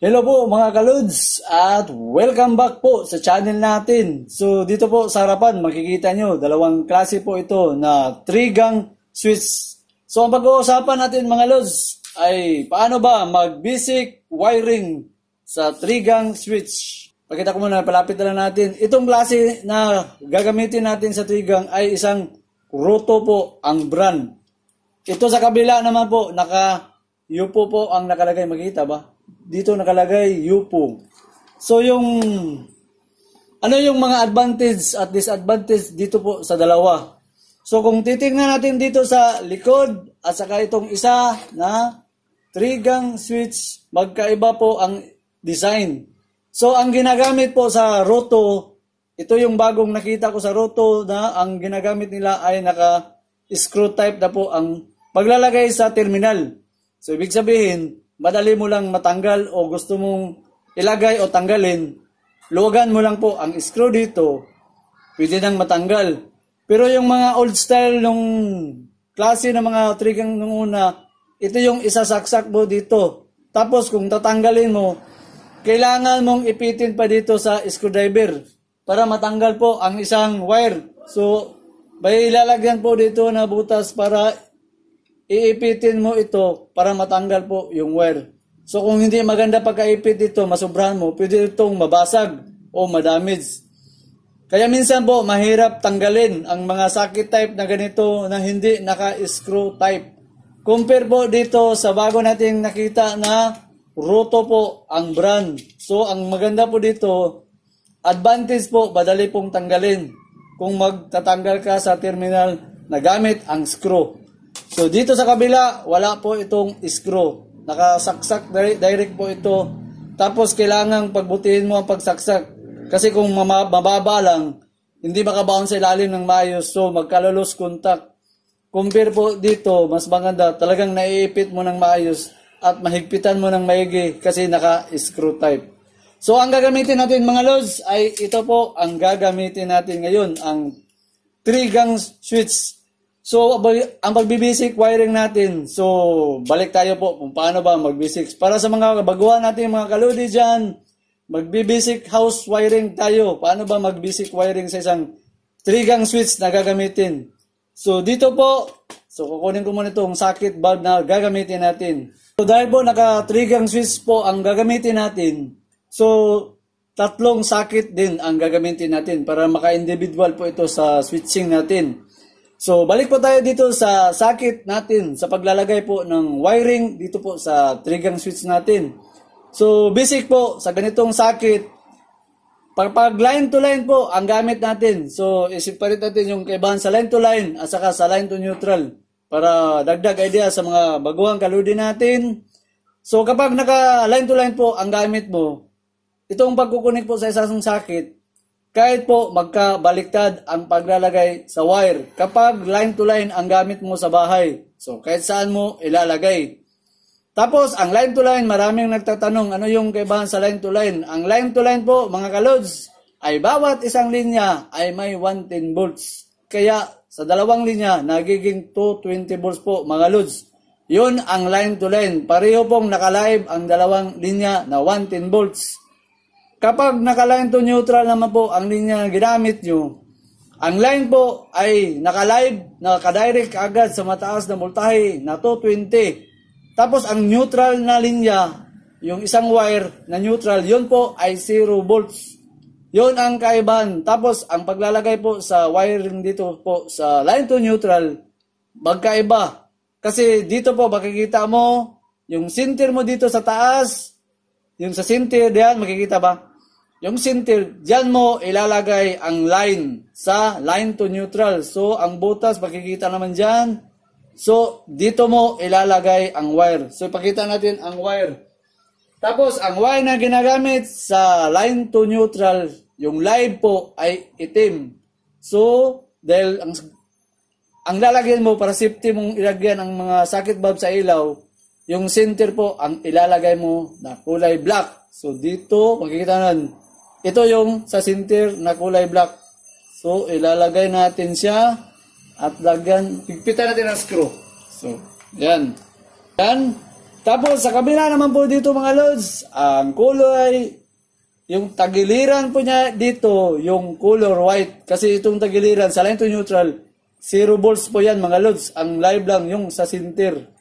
Hello po mga kalods at welcome back po sa channel natin. So dito po sa harapan makikita nyo dalawang klase po ito na 3-gang switch. So ang pag-uusapan natin mga lods ay paano ba mag-basic wiring sa 3-gang switch. Pakita ko muna, palapit na lang natin. Itong klase na gagamitin natin sa 3-gang ay isang Roto po ang brand. Ito sa kabila naman po naka-UPO po ang nakalagay, makikita ba? Dito nakalagay UPO. So yung mga advantage at disadvantage dito po sa dalawa. So kung titingnan natin dito sa likod at saka itong isa na 3-gang switch, magkaiba po ang design. So ang ginagamit po sa Roto, ito yung bagong nakita ko sa Roto na ang ginagamit nila ay naka-screw type na po ang paglalagay sa terminal. So ibig sabihin, madali mo lang matanggal o gusto mong ilagay o tanggalin, luwagan mo lang po ang screw dito, pwede nang matanggal. Pero yung mga old style nung klase ng mga 3-gang nung una, ito yung isasaksak mo dito. Tapos kung tatanggalin mo, kailangan mong ipitin pa dito sa screwdriver para matanggal po ang isang wire. So, may ilalagyan po dito na butas para iipitin mo ito para matanggal po yung wire. So kung hindi maganda pagkaipit dito, masubrahan mo, pwede itong mabasag o madamage. Kaya minsan po mahirap tanggalin ang mga socket type na ganito na hindi naka-screw type. Compare po dito sa bago nating nakita na Roto po ang brand. So ang maganda po dito, advantage po, madali pong tanggalin kung magtatanggal ka sa terminal na gamit ang screw. So dito sa kabila, wala po itong screw. Nakasaksak direct po ito. Tapos kailangang pagbutihin mo ang pagsaksak. Kasi kung mababa lang, hindi makabaon sa ilalim ng maayos. So magkalolos contact. Compare po dito, mas maganda. Talagang naiipit mo ng maayos at mahigpitan mo ng maigi kasi naka-screw type. So ang gagamitin natin mga lods ay ito po ang gagamitin natin ngayon. Ang 3-gang switch. So, ang pag-basic wiring natin, so, balik tayo po kung paano ba mag-basic. Para sa mga baguhan natin, mga kaludi dyan, mag-basic house wiring tayo. Paano ba mag-basic wiring sa isang 3-gang switch na gagamitin? So, dito po, so, kukunin ko muna itong socket bulb na gagamitin natin. So, dahil po naka 3-gang switch po ang gagamitin natin, so, 3 socket din ang gagamitin natin para maka-individual po ito sa switching natin. So, balik po tayo dito sa socket natin, sa paglalagay po ng wiring dito po sa 3-gang switch natin. So, basic po, sa ganitong socket, pag line to line po ang gamit natin. So, i-separate natin yung kaibahan sa line to line at saka sa line to neutral para dagdag idea sa mga baguhang kaludi natin. So, kapag naka line to line po ang gamit mo, itong pagkukunik po sa isang socket, kahit po magkabaliktad ang paglalagay sa wire kapag line to line ang gamit mo sa bahay. So kahit saan mo ilalagay. Tapos ang line to line, maraming nagtatanong ano yung kaibahan sa line to line. Ang line to line po mga kalods ay bawat isang linya ay may 110 volts. Kaya sa dalawang linya nagiging 220 volts po mga lods. Yun ang line to line. Pareho pong nakalive ang dalawang linya na 110 volts. Kapag naka-line to neutral naman po ang linya na ginamit nyo, ang line po ay naka-live, naka-direct agad sa mataas na voltahe na 220. Tapos ang neutral na linya, yung isang wire na neutral, yun po ay 0 volts. Yun ang kaibahan. Tapos ang paglalagay po sa wiring dito po sa line to neutral, magkaiba. Kasi dito po makikita mo, yung sinter mo dito sa taas, yung sa sinter, diyan makikita ba? Yung sinter, dyan mo ilalagay ang line sa line to neutral. So, ang butas, makikita naman dyan. So, dito mo ilalagay ang wire. So, ipakita natin ang wire. Tapos, ang wire na ginagamit sa line to neutral, yung live po ay itim. So, dahil ang lalagyan mo para safety mong ilagyan ang mga socket bulb sa ilaw, yung center po ang ilalagay mo na kulay black. So, dito, makikita natin. Ito yung sa center na kulay black. So, ilalagay natin siya at lagyan, higpitan natin ang screw. So, yan. Yan. Tapos sa kabila naman po dito mga lods, ang kulay, yung tagiliran po niya dito, yung color white. Kasi itong tagiliran sa line to neutral, 0 volts po yan mga lods. Ang live lang yung sa center.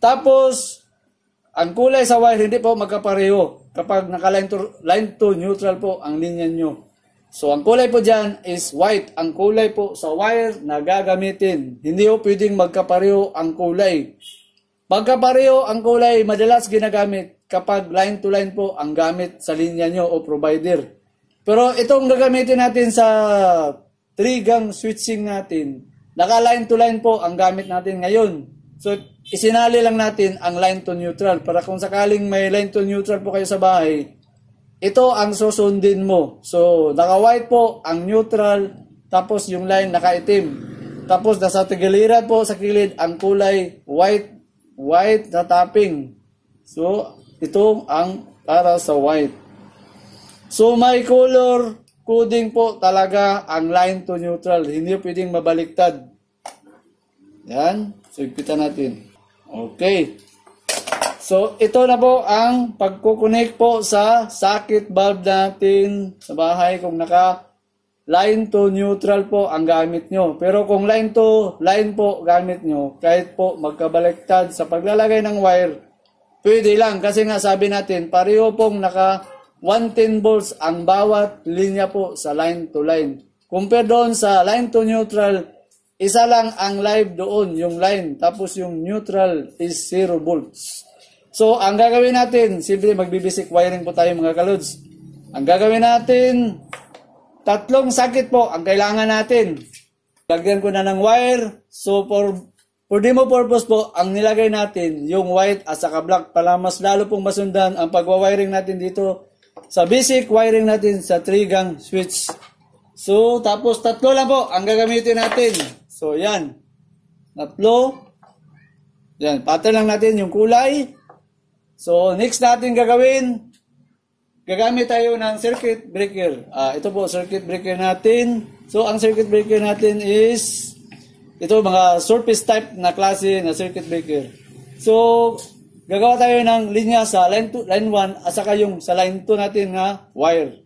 Tapos, ang kulay sa wire hindi po magkapareho kapag naka-line to neutral po ang linya nyo. So, ang kulay po dyan is white. Ang kulay po sa wire na gagamitin. Hindi po pwedeng magkapareho ang kulay. Magkapareho ang kulay madalas ginagamit kapag line to line po ang gamit sa linya nyo o provider. Pero itong gagamitin natin sa 3-gang switching natin, naka-line to line po ang gamit natin ngayon. So, isinali lang natin ang line to neutral para kung sakaling may line to neutral po kayo sa bahay, ito ang susundin mo. So, naka-white po ang neutral, tapos yung line naka-itim. Tapos, nasa tigiliran po sa kilid ang kulay white na topping. So, ito ang para sa white. So, may color coding po talaga ang line to neutral. Hindi pwedeng mabaliktad. Yan. So, ipitan natin. Okay. So, ito na po ang pagkukunik po sa socket bulb natin sa bahay kung naka line to neutral po ang gamit nyo. Pero kung line to line po gamit nyo, kahit po magkabaliktad sa paglalagay ng wire, pwede lang. Kasi nga sabi natin, pareho pong naka 110 volts ang bawat linya po sa line to line. Compare doon sa line to neutral, isa lang ang live doon, yung line. Tapos yung neutral is 0 volts. So, ang gagawin natin, simple magbibisik wiring po tayo mga kalods. Ang gagawin natin, 3 socket po ang kailangan natin. Lagyan ko na ng wire. So, for demo purpose po, ang nilagay natin, yung white at saka black para mas lalo pong masundan ang pagwa-wiring natin dito sa basic wiring natin sa 3-gang switch. So, tapos 3 lang po ang gagamitin natin. So, yan. 3. Yan, pattern lang natin yung kulay. So, next natin gagawin, gagamit tayo ng circuit breaker. Ito po, circuit breaker natin. So, ang circuit breaker natin is, ito mga surface type na klase na circuit breaker. So, gagawa tayo ng linya sa line 1 at saka yung sa line 2 natin na wire.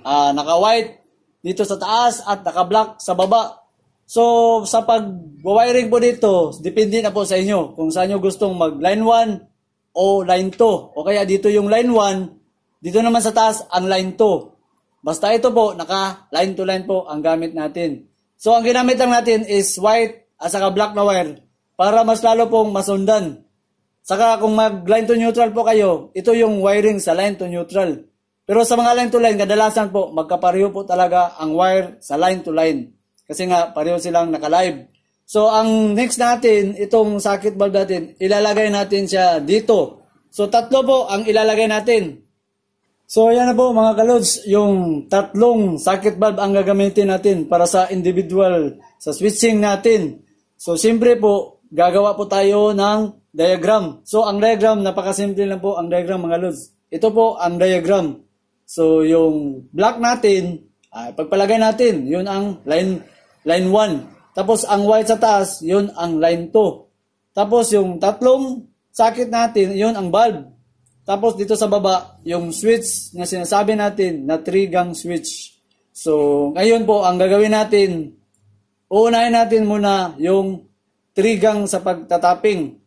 Naka-white dito sa taas at naka-black sa baba. So, sa pag-wiring po dito, depende na po sa inyo kung saan nyo gustong mag-line 1 o line 2. O kaya dito yung line 1, dito naman sa taas ang line 2. Basta ito po, naka-line to line po ang gamit natin. So, ang ginamit lang natin is white at saka black na wire para mas lalo pong masundan. Saka kung mag-line to neutral po kayo, ito yung wiring sa line to neutral. Pero sa mga line to line, kadalasan po, magkapareho po talaga ang wire sa line to line. Kasi nga, pareho silang naka-live. So, ang next natin, itong socket bulb natin, ilalagay natin siya dito. So, 3 po ang ilalagay natin. So, yan na po mga kalods, yung 3 socket bulb ang gagamitin natin para sa individual, sa switching natin. So, siyempre po, gagawa po tayo ng diagram. So, ang diagram, napakasimple lang po ang diagram mga lods. Ito po ang diagram. So, yung black natin, pagpalagay natin, yun ang line 1. Tapos, ang white sa taas, yun ang line 2. Tapos, yung 3 socket natin, yun ang bulb. Tapos dito sa baba, yung switch na sinasabi natin na 3-gang switch. So, ngayon po, ang gagawin natin, uunahin natin muna yung 3-gang sa pagtatapping.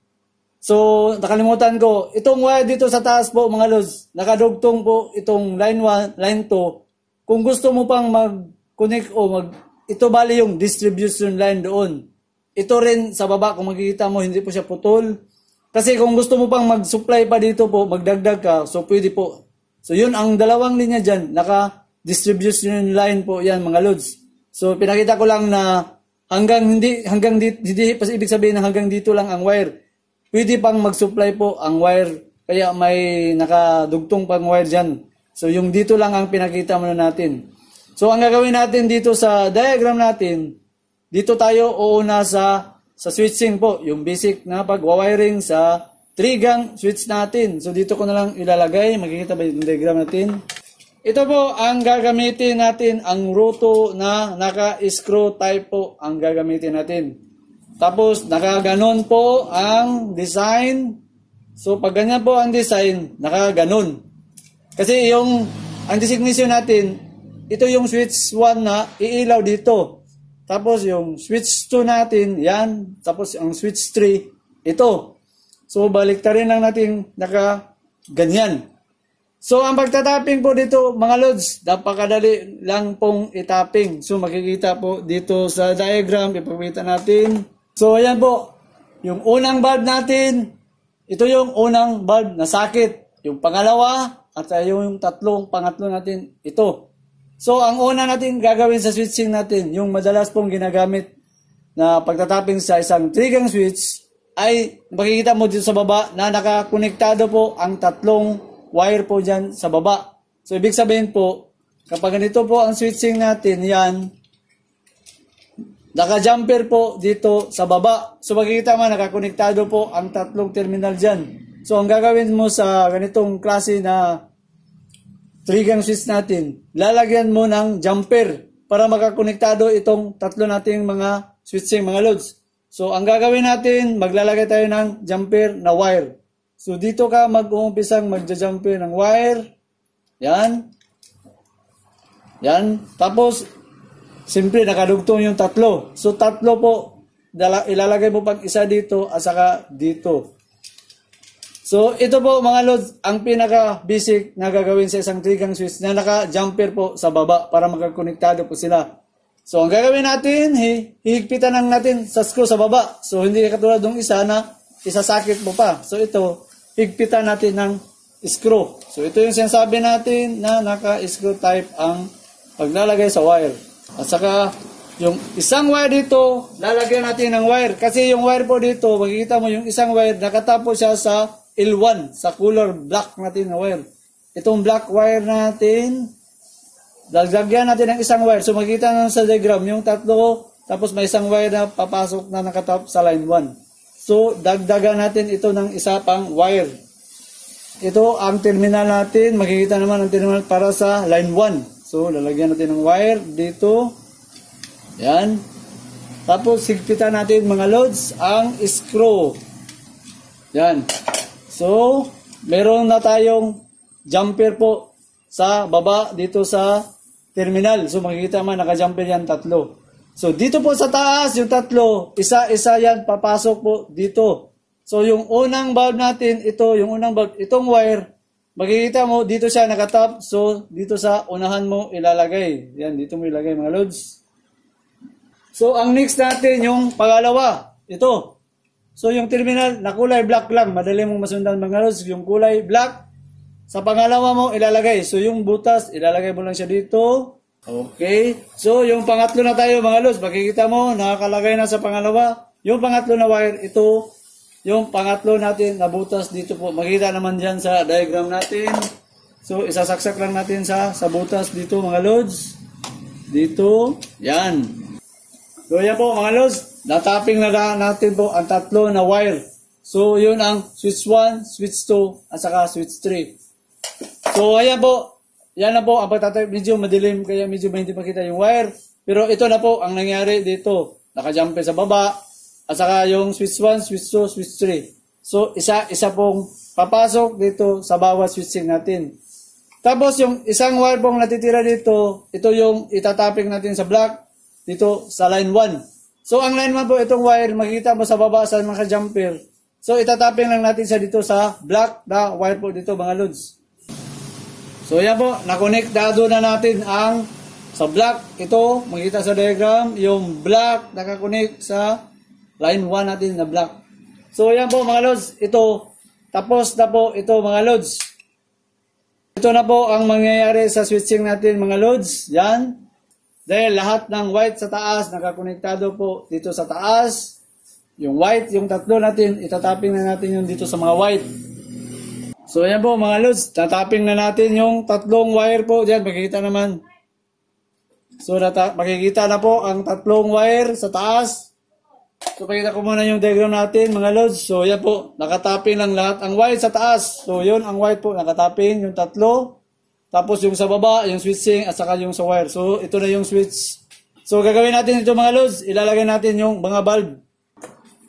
So, nakalimutan ko, itong wire dito sa taas po mga lods, nakadugtong po itong line 1, line 2. Kung gusto mo pang mag-connect o ito bali yung distribution line doon. Ito rin sa baba, kung makikita mo, hindi po siya putol. Kasi kung gusto mo pang mag-supply pa dito po, magdagdag ka, so pwede po. So yun, ang dalawang linya dyan, naka-distribution line po yan mga lods. So pinakita ko lang na hanggang dito, hindi pa ibig sabihin na hanggang dito lang ang wire. Pwede pang mag-supply po ang wire, kaya may nakadugtong pang wire dyan. So yung dito lang ang pinakita muna natin. So ang gagawin natin dito sa diagram natin, dito tayo uuna sa switching po, yung basic na pag-wiring sa 3-gang switch natin. So dito ko na lang ilalagay, makikita ba yung diagram natin? Ito po ang gagamitin natin, ang roto na naka-screw type po ang gagamitin natin. Tapos nakaganon po ang design So pag ganyan po ang design, nakaganon. Kasi ang designation natin, ito yung switch 1 na iilaw dito. Tapos yung switch 2 natin, yan. Tapos ang switch 3, ito. So baliktarin lang natin ganyan. So ang pagtatapping po dito mga lods, napakadali lang pong itapping. So makikita po dito sa diagram, ipakita natin. So ayan po, yung unang bulb natin, ito yung unang bulb na sakit. Yung pangalawa, at yung pangatlo natin, ito. So ang una natin gagawin sa switching natin, yung madalas pong ginagamit na pagtatapping sa isang 3-gang switch, ay makikita mo dito sa baba na nakakonektado po ang 3 wire po dyan sa baba. So, ibig sabihin po, kapag ganito po ang switching natin, yan, naka-jumper po dito sa baba. So, makikita mo, nakakonektado po ang 3 terminal dyan. So, ang gagawin mo sa ganitong klase na 3-gang switch natin, lalagyan mo ng jumper para makakonektado itong 3 nating mga switching, mga loads. So, ang gagawin natin, maglalagay tayo ng jumper na wire. So, dito ka mag-uumpisang magja-jumper ng wire. Yan. Yan. Tapos, siyempre, nakadugtong yung 3. So, 3 po, ilalagay mo pag isa dito at saka dito. So, ito po mga lods, ang pinaka-basic na gagawin sa isang 3-gang switch na naka-jumper po sa baba para magkakonektado po sila. So, ang gagawin natin, hihigpitan lang natin sa screw sa baba. So, hindi katulad ng isa na isasakit mo pa. So, ito, higpitan natin ng screw. So, ito yung sinasabi natin na naka-screw type ang paglalagay sa wire. At saka, yung isang wire dito, lalagyan natin ng wire. Kasi yung wire po dito, makikita mo yung isang wire, nakatapo siya sa L1, sa color black natin na wire. Itong black wire natin, lagyan natin ng isang wire. So, makikita na sa diagram, yung 3, tapos may isang wire na papasok na nakatap sa line 1. So, dagdagan natin ito ng isa pang wire. Ito ang terminal natin. Makikita naman ang terminal para sa line 1. So, lalagyan natin ng wire dito. Yan. Tapos, higpitan natin mga loads ang screw. Yan. So, meron na tayong jumper po sa baba dito sa terminal. So, makikita man naka-jumper yan 3. So, dito po sa taas, yung 3, isa-isa yan, papasok po dito. So, yung unang bulb natin, itong wire, makikita mo, dito siya nakatap. So, dito sa unahan mo ilalagay. Yan, dito mo ilagay mga loads. So, ang next natin, yung pangalawa, ito. So, yung terminal, na kulay black lang. Madali mong masundan mga loads. Yung kulay black, sa pangalawa mo ilalagay. So, yung butas, ilalagay mo lang siya dito. Okay. So, yung pangatlo na tayo mga lods. Makikita mo, nakakalagay na sa pangalawa. Yung pangatlo na wire, ito. Yung pangatlo natin na butas dito po. Makikita naman dyan sa diagram natin. So, isasaksak lang natin sa butas dito mga lods. Dito. Yan. So, yan po mga lods. Natapping na natin po ang 3 na wire. So, yun ang switch 1, switch 2, at saka switch 3. So, ayan po. Yan na po ang pagtatay. Medyo madilim kaya medyo hindi makita yung wire. Pero ito na po ang nangyari dito. Naka-jumper sa baba. At saka yung switch 1, switch 2, switch 3. So, isa pong papasok dito sa bawat switching natin. Tapos yung isang wire pong natitira dito, ito yung itatapping natin sa black dito sa line 1. So, ang line 1 po, itong wire, makikita mo sa baba sa mga jumper. So, itatapping lang natin sa dito sa black na wire po dito mga lods. So, yan po, nakonektado na natin ang sa black. Ito, makikita sa diagram, yung black nakakonect sa line 1 natin na black. So, yan po mga lods. Ito, tapos na po ito mga lods. Ito na po ang mangyayari sa switching natin mga lods. Yan. Dahil lahat ng white sa taas, nakakonektado po dito sa taas. Yung white, yung 3 natin, itatapping na natin yung dito sa mga white. So, ayan po mga lods, tatapping na natin yung 3 wire po. Diyan, makikita naman. So, makikita na po ang 3 wire sa taas. So, pakita ko muna yung diagram natin mga lods. So, ayan po, nakatapping lang lahat ang white sa taas. So, yun ang white po, nakatapping yung 3. Tapos yung sa baba, yung switching at saka yung sa wire. So, ito na yung switch. So, gagawin natin ito mga lods. Ilalagay natin yung mga bulb.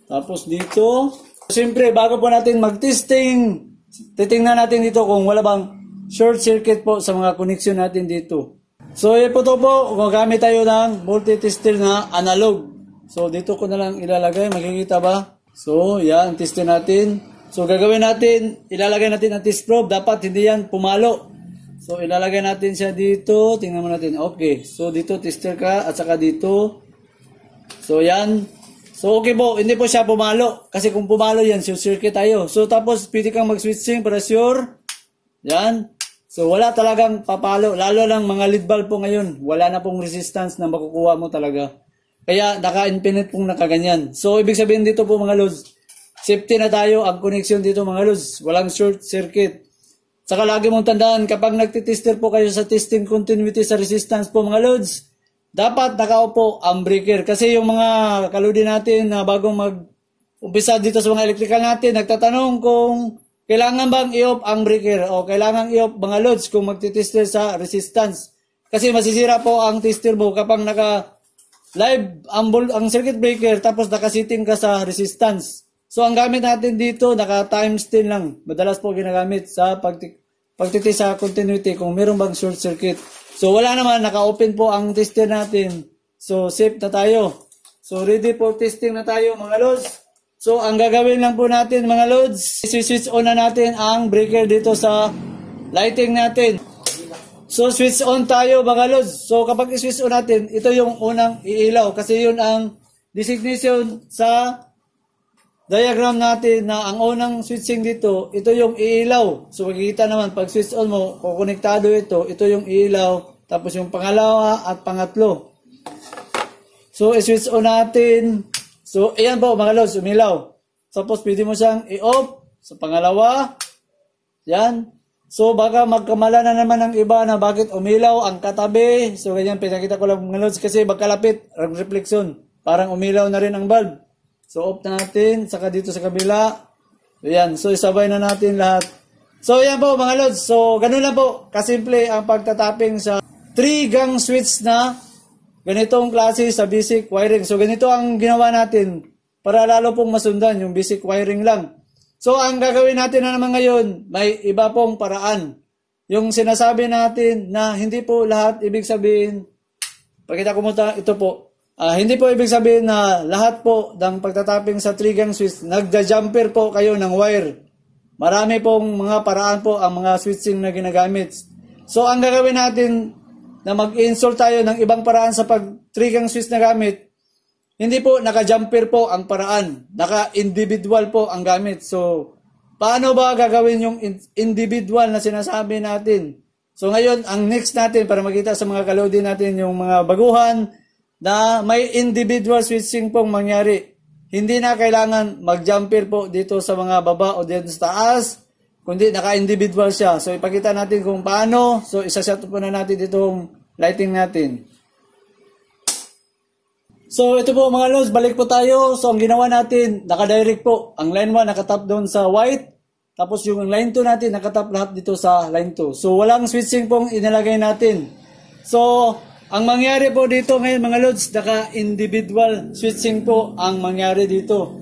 Tapos dito, Siyempre, bago po natin mag-testing, titingnan natin dito kung wala bang short circuit po sa mga connection natin dito. So, ito po, gagamit tayo ng multi-tester na analog. So, dito ko na lang ilalagay. Makikita ba? So, yan, testin natin. So, gagawin natin, ilalagay natin ang test probe. Dapat hindi yan pumalo. So, ilalagay natin siya dito. Tingnan mo natin. Okay. So, dito tester ka at saka dito. So, yan. So, okay po. Hindi po siya pumalo. Kasi kung pumalo yan, short circuit tayo. So, tapos, pwede kang mag-switching para sure. Yan. So, wala talagang papalo. Lalo lang mga lead bulb po ngayon. Wala na pong resistance na makukuha mo talaga. Kaya, naka-infinite pong nakaganyan. So, ibig sabihin dito po mga lods, safety na tayo. Ang connection dito mga lods, walang short circuit. Saka lagi mong tandaan, kapag nagtitester po kayo sa testing continuity sa resistance po mga lods, dapat nakaupo ang breaker. Kasi yung mga kaludi natin na bagong mag-umpisa dito sa mga electrical natin, nagtatanong kung kailangan bang i-off ang breaker o kailangan i-off mga loads kung magtitester sa resistance. Kasi masisira po ang tester mo kapag naka-live ang circuit breaker tapos nakasiting ka sa resistance. So, ang gamit natin dito, naka-times 10 lang. Madalas po ginagamit sa pagtitest sa continuity kung meron bang short circuit. So, wala naman. Naka-open po ang tester natin. So, safe na tayo. So, ready for testing na tayo mga loads. So, ang gagawin lang po natin mga loads, switch on na natin ang breaker dito sa lighting natin. So, switch on tayo mga loads. So, kapag i-switch on natin, ito yung unang iilaw. Kasi yun ang designation sa diagram natin na ang unang switching dito, ito yung iilaw. So, makikita naman, pag switch on mo, kung konektado ito yung iilaw. Tapos yung pangalawa at pangatlo. So, i-switch on natin. So, ayan po mga lods, umilaw. Tapos, pwede mo siyang i-off sa pangalawa. Yan. So, baka magkamala na naman ang iba na bakit umilaw ang katabi. So, ganyan, pinakita ko lang mga lods kasi magkalapit ang reflection. Parang umilaw na rin ang bulb. So, off natin. Saka dito sa kabila. So, yan. So, isabay na natin lahat. So, yan po mga lods. So, ganun lang po. Kasimple ang pagtatapping sa 3-gang switch na ganitong klase sa basic wiring. So, ganito ang ginawa natin para lalo pong masundan yung basic wiring lang. So, ang gagawin natin na naman ngayon, may iba pong paraan. Yung sinasabi natin na hindi po lahat ibig sabihin, pakita ko muna ito po. Hindi po ibig sabihin na lahat po ng pagtatapping sa 3-gang switch, nagja-jumper po kayo ng wire. Marami pong mga paraan po ang mga switching na ginagamit. So, ang gagawin natin na mag-install tayo ng ibang paraan sa pag 3-gang switch na gamit, hindi po naka-jumper po ang paraan. Naka-individual po ang gamit. So, paano ba gagawin yung individual na sinasabi natin? So, ngayon, ang next natin para makita sa mga kalodi natin yung mga baguhan na may individual switching pong mangyari. Hindi na kailangan mag-jumper po dito sa mga baba o dito sa taas, kundi naka-individual siya. So, ipakita natin kung paano. So, isa-set po na natin itong lighting natin. So, ito po mga lods, balik po tayo. So, ang ginawa natin, naka-direct po. Ang line 1 nakatap doon sa white. Tapos yung line 2 natin, nakatap lahat dito sa line 2. So, walang switching pong inilagay natin. So, ang mangyari po dito ngayon mga lods, naka-individual switching po ang mangyari dito.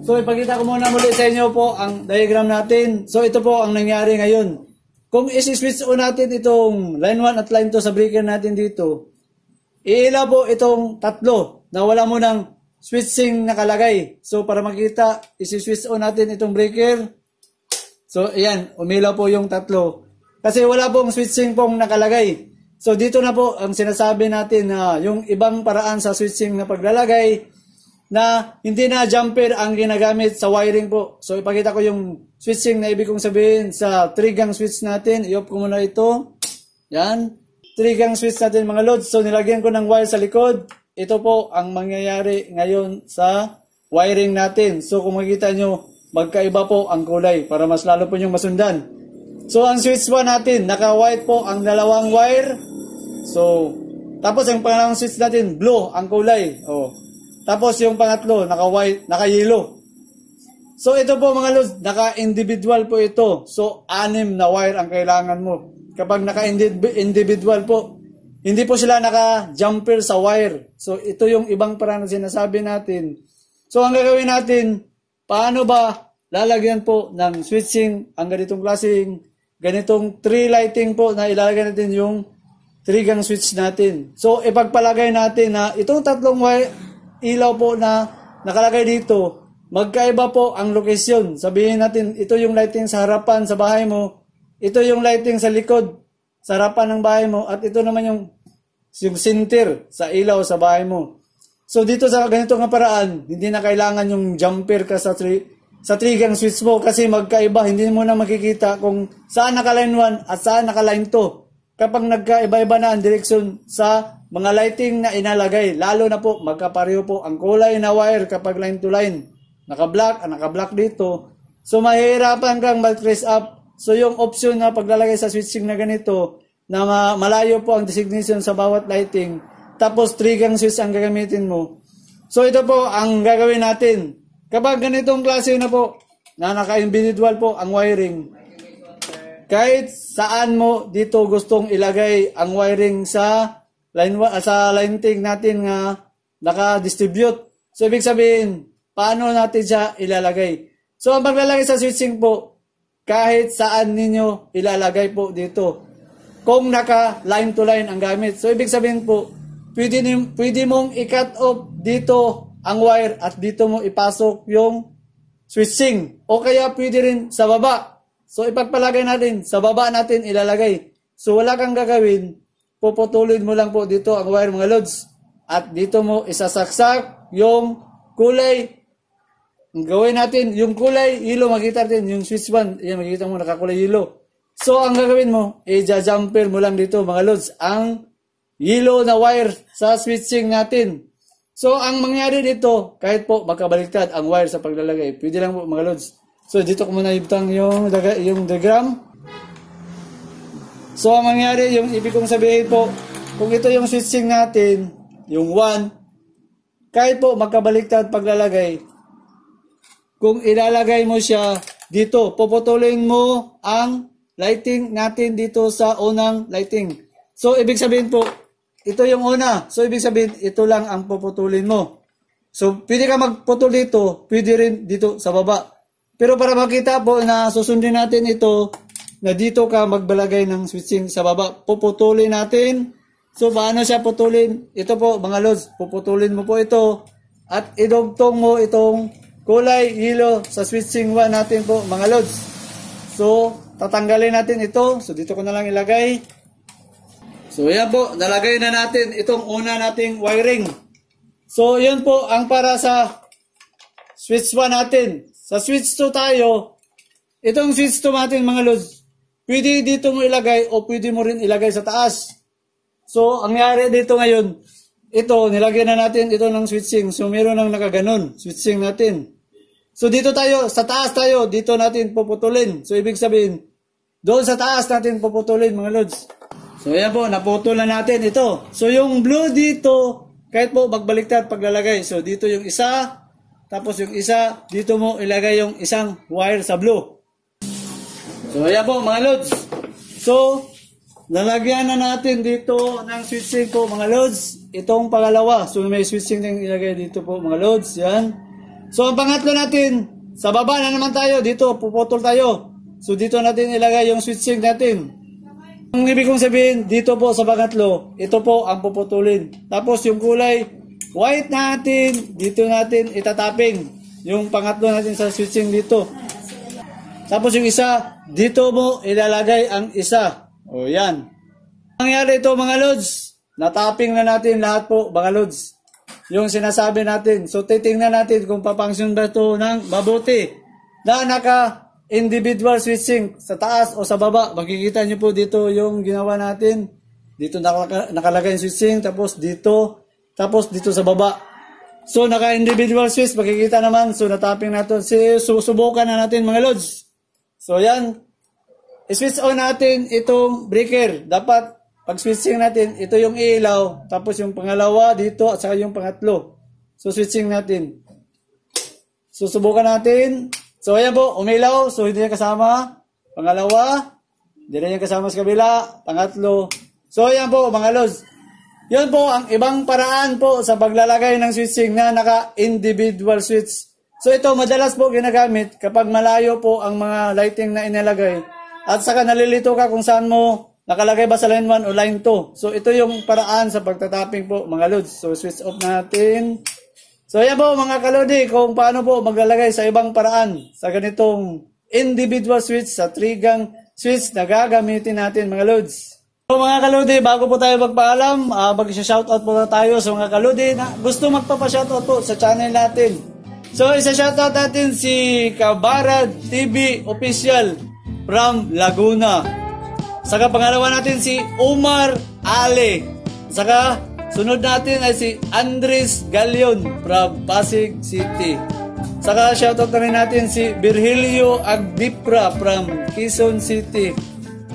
So, ipakita ko muna muli sa inyo po ang diagram natin. So, ito po ang nangyari ngayon. Kung isi-switch on natin itong line 1 at line 2 sa breaker natin dito, iila po itong tatlo na wala mo ng switching nakalagay. So, para makita, isi-switch on natin itong breaker. So, ayan, umilaw po yung tatlo. Kasi wala pong switching pong nakalagay. So, dito na po ang sinasabi natin na yung ibang paraan sa switching na paglalagay na hindi na jumper ang ginagamit sa wiring po. So, ipakita ko yung switching na ibig kong sabihin sa 3-gang switch natin. I-off ko muna ito. Yan. 3-gang switch natin mga lods. So, nilagyan ko ng wire sa likod. Ito po ang mangyayari ngayon sa wiring natin. So, kung makikita nyo, magkaiba po ang kulay para mas lalo po yung masundan. So, ang switch 1 natin, naka-white po ang dalawang wire. So, tapos yung pangalawang switch natin, blue ang kulay. Oh. Tapos yung pangatlo, naka-white, naka-yellow. So, ito po mga lods, naka-individual po ito. So, 6 na wire ang kailangan mo. Kapag naka-individual po, hindi po sila naka-jumper sa wire. So, ito yung ibang paraan na sinasabi natin. So, ang gagawin natin, paano ba lalagyan po ng switching ang ganitong 3 lighting po na ilalagay natin yung 3 gang switch natin. So, ipagpalagay natin na itong tatlong ilaw po na nakalagay dito, magkaiba po ang location. Sabihin natin, ito yung lighting sa harapan sa bahay mo, ito yung lighting sa likod sa harapan ng bahay mo, at ito naman yung center sa ilaw sa bahay mo. So, dito sa ganito nga paraan, hindi na kailangan yung jumper ka sa 3 gang switch mo kasi magkaiba. Hindi mo na makikita kung saan naka-line 1 at saan naka-line 2. Kapag nagkaiba-iba na ang direksyon sa mga lighting na inalagay, lalo na po magkapareho po ang kulay na wire kapag line to line. Naka-black dito. So mahihirapan kang mag-trace up. So yung option na paglalagay sa switching na ganito, na malayo po ang designation sa bawat lighting, tapos 3 gang switch ang gagamitin mo. So ito po ang gagawin natin. Kapag ganitong klase na po, na naka-individual po ang wiring, kahit saan mo dito gustong ilagay ang wiring sa lighting natin nga naka-distribute. So, ibig sabihin, paano natin siya ilalagay? So, ang paglalagay sa switching po, kahit saan ninyo ilalagay po dito. Kung naka-line to line ang gamit. So, ibig sabihin po, pwede mong i-cut off dito ang wire at dito mo ipasok yung switching. O kaya pwede rin sa baba. So, ipagpalagay natin, sa baba natin ilalagay. So, wala kang gagawin, puputulin mo lang po dito ang wire mga lods. At dito mo isasaksak yung kulay. Ang gawin natin, yung kulay, yellow, makita natin, yung switch 1, yan, makikita mo, nakakulay yellow. So, ang gagawin mo, i-jumper mo lang dito mga lods, ang yellow na wire sa switching natin. So, ang mangyari dito, kahit po magkabaliktad ang wire sa paglalagay, pwede lang po mga lods. So, dito ko muna ibutang yung diagram. So, ang mangyari, yung ibig kong sabihin po, kung ito yung switching natin, yung 1, kahit po magkabaliktad paglalagay, kung ilalagay mo siya dito, puputulin mo ang lighting natin dito sa unang lighting. So, ibig sabihin po, ito yung una. So, ibig sabihin, ito lang ang puputulin mo. So, pwede ka magputol dito, pwede rin dito sa baba. Pero para makita po na susundin natin ito, na dito ka magbalagay ng switching sa baba, puputulin natin. So, paano siya putulin? Ito po, mga lods, puputulin mo po ito. At idugtong mo itong kulay yellow sa switching 1 natin po, mga lods. So, tatanggalin natin ito. So, dito ko na lang ilagay. So, yan po, nalagay na natin itong una nating wiring. So, yun po ang para sa switch 1 natin. Sa switch 2 tayo, itong switch 2 natin mga lods, pwede dito mo ilagay o pwede mo rin ilagay sa taas. So, ang nangyari dito ngayon, ito, nilagyan na natin ito ng switching. So, meron ng nakaganon, switching natin. So, dito tayo, sa taas tayo, dito natin puputulin. So, ibig sabihin, doon sa taas natin puputulin mga lods. So, yan po, naputol na natin ito. So, yung blue dito, kahit po magbaliktad paglalagay. So, dito yung isa, tapos yung isa, dito mo ilagay yung isang wire sa blue. So, ayan po mga lods. So, nalagyan na natin dito ng switching po mga lods. Itong pangalawa. So, may switching din ilagay dito po mga lods. Yan. So, ang pangatlo natin, sa baba na naman tayo. Dito, puputol tayo. So, dito natin ilagay yung switching natin. Ang ibig kong sabihin, dito po sa pangatlo, ito po ang puputulin. Tapos, yung kulay white natin, dito natin itataping yung pangatlo natin sa switching dito. Tapos yung isa, dito mo ilalagay ang isa. O yan. Nangyari ito mga lods, nataping na natin lahat po mga lods. Yung sinasabi natin. So titingnan natin kung papangsyon ba ito ng mabuti. Na naka-individual switching sa taas o sa baba. Makikita nyo po dito yung ginawa natin. Dito nakalagay yung switching, tapos dito sa baba. So, naka-individual switch, makikita naman. So, nataping natin. Susubukan na natin mga lods. So, yan. I-switch on natin itong breaker. Dapat, pag-switching natin, ito yung ilaw. Tapos, yung pangalawa dito at saka yung pangatlo. So, switching natin. Susubukan natin. So, ayan po, umilaw. So, hindi niya kasama. Pangalawa. Hindi niya kasama sa kabila. Pangatlo. So, ayan po, mga lods. Yun po ang ibang paraan po sa paglalagay ng switching na naka-individual switch So ito madalas po ginagamit kapag malayo po ang mga lighting na inilagay at saka nalilito ka kung saan mo nakalagay ba sa line 1 o line 2. So ito yung paraan sa pagtatapping po mga lods. So switch off natin. So yan po mga kalodi kung paano po maglalagay sa ibang paraan sa ganitong individual switch sa 3-gang switch na gagamitin natin mga lods. So mga kalodi, bago po tayo magpaalam, mag-shoutout po na tayo sa mga kalodi na gusto magpapa-shoutout po sa channel natin. So isa-shoutout natin si Kabarad TV Official from Laguna. Saka pangalawa natin si Umar Ale. Saka sunod natin ay si Andres Galion from Pasig City. Saka shoutout na rin natin si Virgilio Agdipra from Quezon City.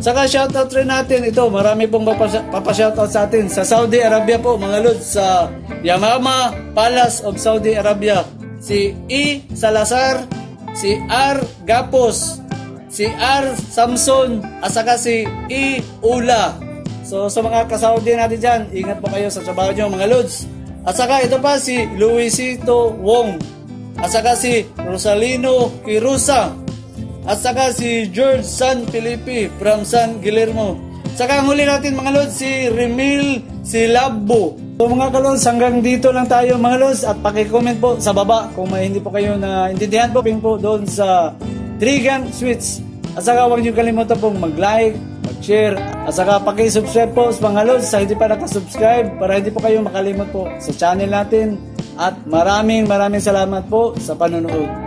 Saka shoutout rin natin ito, marami pong papashoutout sa atin sa Saudi Arabia po mga lods, sa Yamama Palace of Saudi Arabia. Si E. Salazar, si R. Gapos, si R. Samson, at saka si E. Ula. So sa mga ka-Saudi natin dyan, ingat po kayo sa trabaho nyo mga lods. At saka ito pa si Luisito Wong, at saka si Rosalino Quirusa, at saka si George San Felipe from San Guillermo. Saka ang huli natin mga lods, si Remil Silabo. So mga kalods, hanggang dito lang tayo mga lods, at paki-comment po sa baba kung may hindi po kayo na intindihan po doon sa 3-gang switch. At saka huwag niyo kalimutan pong mag-like, mag-share, at saka paki-subscribe po sa mga lods sa hindi pa nakasubscribe para hindi po kayo makalimot po sa channel natin. At maraming salamat po sa panonood.